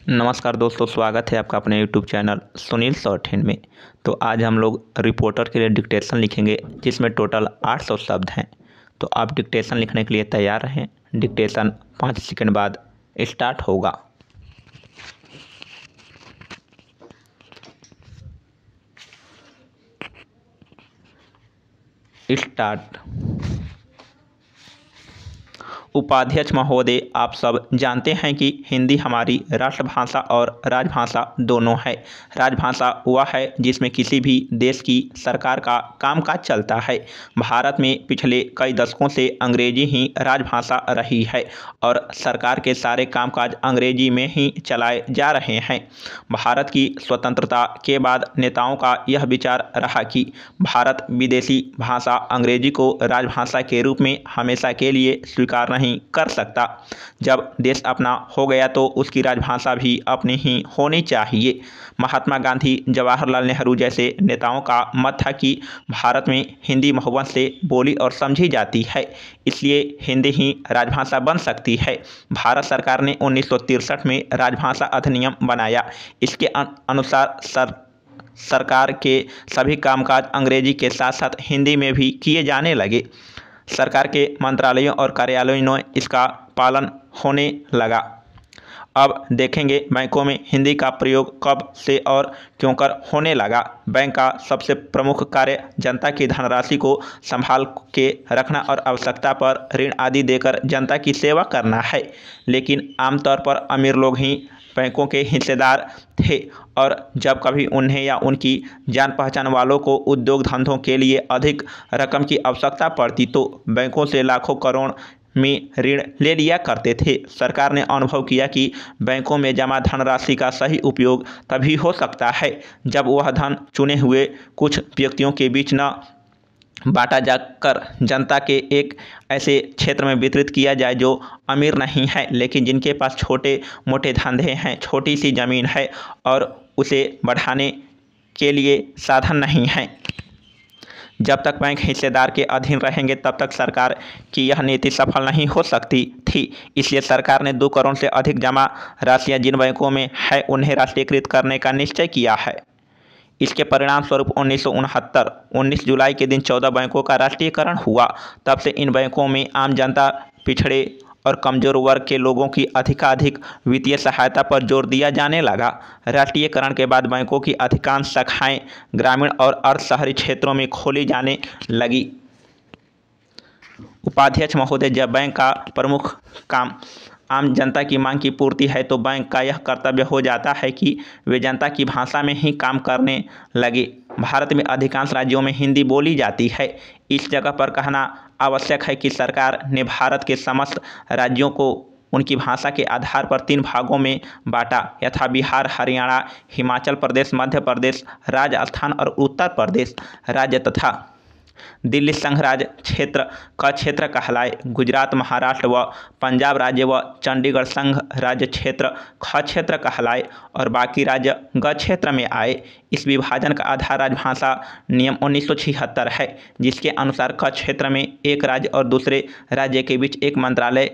नमस्कार दोस्तों, स्वागत है आपका अपने YouTube channel Sunil short hand में। तो आज हम लोग रिपोर्टर के लिए डिक्टेशन लिखेंगे जिसमें टोटल 800 शब्द हैं। तो आप डिक्टेशन लिखने के लिए तैयार रहें। डिक्टेशन 5 सेकंड बाद स्टार्ट होगा। स्टार्ट। उपाध्यक्ष महोदय, आप सब जानते हैं कि हिंदी हमारी राष्ट्रभाषा और राजभाषा दोनों है। राजभाषा वह है जिसमें किसी भी देश की सरकार का कामकाज चलता है। भारत में पिछले कई दशकों से अंग्रेजी ही राजभाषा रही है और सरकार के सारे कामकाज अंग्रेजी में ही चलाए जा रहे हैं। भारत की स्वतंत्रता के बाद नेताओं का यह विचार रहा कि भारत विदेशी भाषा अंग्रेजी को राजभाषा के रूप में हमेशा के लिए स्वीकार नहीं कर सकता। जब देश अपना हो गया तो उसकी राजभाषा भी अपनी ही होनी चाहिए। महात्मा गांधी, जवाहरलाल नेहरू जैसे नेताओं का मत था कि भारत में हिंदी बहुवंश से बोली और समझी जाती है, इसलिए हिंदी ही राजभाषा बन सकती है। भारत सरकार ने 1963 में राजभाषा अधिनियम बनाया। इसके अनुसार सरकार के सभी कामकाज अंग्रेजी के साथ साथ हिंदी में भी किए जाने लगे। सरकार के मंत्रालयों और कार्यालयों में इसका पालन होने लगा। अब देखेंगे बैंकों में हिंदी का प्रयोग कब से और क्यों कर होने लगा। बैंक का सबसे प्रमुख कार्य जनता की धनराशि को संभाल के रखना और आवश्यकता पर ऋण आदि देकर जनता की सेवा करना है। लेकिन आमतौर पर अमीर लोग ही बैंकों के हिस्सेदार थे और जब कभी उन्हें या उनकी जान पहचान वालों को उद्योग धंधों के लिए अधिक रकम की आवश्यकता पड़ती तो बैंकों से लाखों करोड़ में ऋण ले लिया करते थे। सरकार ने अनुभव किया कि बैंकों में जमा धनराशि का सही उपयोग तभी हो सकता है जब वह धन चुने हुए कुछ व्यक्तियों के बीच न बांटा जाकर जनता के एक ऐसे क्षेत्र में वितरित किया जाए जो अमीर नहीं है लेकिन जिनके पास छोटे मोटे धंधे हैं, छोटी सी ज़मीन है और उसे बढ़ाने के लिए साधन नहीं है। जब तक बैंक हिस्सेदार के अधीन रहेंगे तब तक सरकार की यह नीति सफल नहीं हो सकती थी। इसलिए सरकार ने 2 करोड़ से अधिक जमा राशियाँ जिन बैंकों में है उन्हें राष्ट्रीयकृत करने का निश्चय किया है। इसके परिणाम स्वरूप 19 जुलाई के दिन 14 बैंकों का राष्ट्रीयकरण हुआ। तब से इन बैंकों में आम जनता, पिछड़े और कमजोर वर्ग के लोगों की अधिकाधिक वित्तीय सहायता पर जोर दिया जाने लगा। राष्ट्रीयकरण के बाद बैंकों की अधिकांश शाखाएं ग्रामीण और अर्ध शहरी क्षेत्रों में खोली जाने लगी। उपाध्यक्ष महोदय, जब बैंक का प्रमुख काम आम जनता की मांग की पूर्ति है तो बैंक का यह कर्तव्य हो जाता है कि वे जनता की भाषा में ही काम करने लगे। भारत में अधिकांश राज्यों में हिंदी बोली जाती है। इस जगह पर कहना आवश्यक है कि सरकार ने भारत के समस्त राज्यों को उनकी भाषा के आधार पर 3 भागों में बांटा, यथा बिहार, हरियाणा, हिमाचल प्रदेश, मध्य प्रदेश, राजस्थान और उत्तर प्रदेश राज्य तथा दिल्ली संघ राज्य क्षेत्र क क्षेत्र कहलाए। गुजरात, महाराष्ट्र व पंजाब राज्य व चंडीगढ़ संघ राज्य क्षेत्र ख क्षेत्र कहलाए और बाकी राज्य ग क्षेत्र में आए। इस विभाजन का आधार राजभाषा नियम 1976 है, जिसके अनुसार क क्षेत्र में एक राज्य और दूसरे राज्य के बीच एक मंत्रालय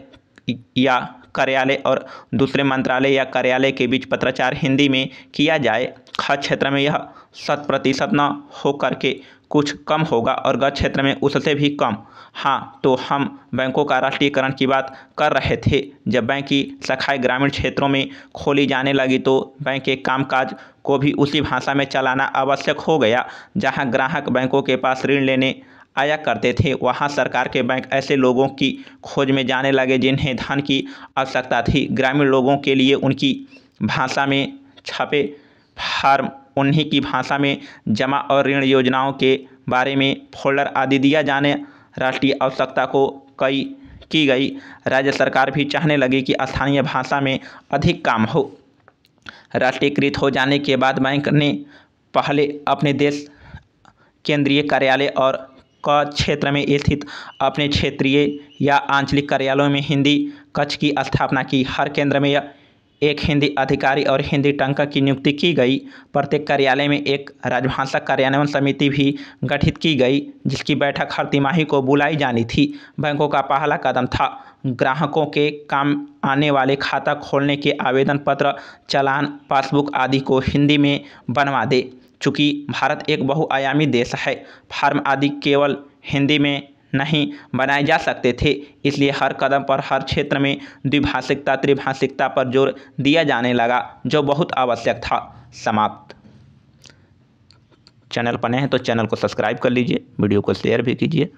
या कार्यालय और दूसरे मंत्रालय या कार्यालय के बीच पत्राचार हिंदी में किया जाए। ख क्षेत्र में यह 100% न हो करके कुछ कम होगा और ग क्षेत्र में उससे भी कम। हाँ, तो हम बैंकों का राष्ट्रीयकरण की बात कर रहे थे। जब बैंक की शाखाएं ग्रामीण क्षेत्रों में खोली जाने लगी तो बैंक के कामकाज को भी उसी भाषा में चलाना आवश्यक हो गया। जहां ग्राहक बैंकों के पास ऋण लेने आया करते थे, वहां सरकार के बैंक ऐसे लोगों की खोज में जाने लगे जिन्हें धन की आवश्यकता थी। ग्रामीण लोगों के लिए उनकी भाषा में छपे फार्म, उन्हीं की भाषा में जमा और ऋण योजनाओं के बारे में फोल्डर आदि दिया जाने राष्ट्रीय आवश्यकता को की गई। राज्य सरकार भी चाहने लगी कि स्थानीय भाषा में अधिक काम हो। राष्ट्रीयकृत हो जाने के बाद बैंक ने पहले अपने देश केंद्रीय कार्यालय और क क्षेत्र में स्थित अपने क्षेत्रीय या आंचलिक कार्यालयों में हिंदी कक्ष की स्थापना की। हर केंद्र में एक हिंदी अधिकारी और हिंदी टंकक की नियुक्ति की गई। प्रत्येक कार्यालय में एक राजभाषा कार्यान्वयन समिति भी गठित की गई, जिसकी बैठक हर तिमाही को बुलाई जानी थी। बैंकों का पहला कदम था ग्राहकों के काम आने वाले खाता खोलने के आवेदन पत्र, चालान, पासबुक आदि को हिंदी में बनवा दे। चूँकि भारत एक बहुआयामी देश है, फॉर्म आदि केवल हिंदी में नहीं बनाए जा सकते थे, इसलिए हर कदम पर, हर क्षेत्र में द्विभाषिकता, त्रिभाषिकता पर जोर दिया जाने लगा, जो बहुत आवश्यक था। समाप्त। चैनल पर नए हैं तो चैनल को सब्सक्राइब कर लीजिए, वीडियो को शेयर भी कीजिए।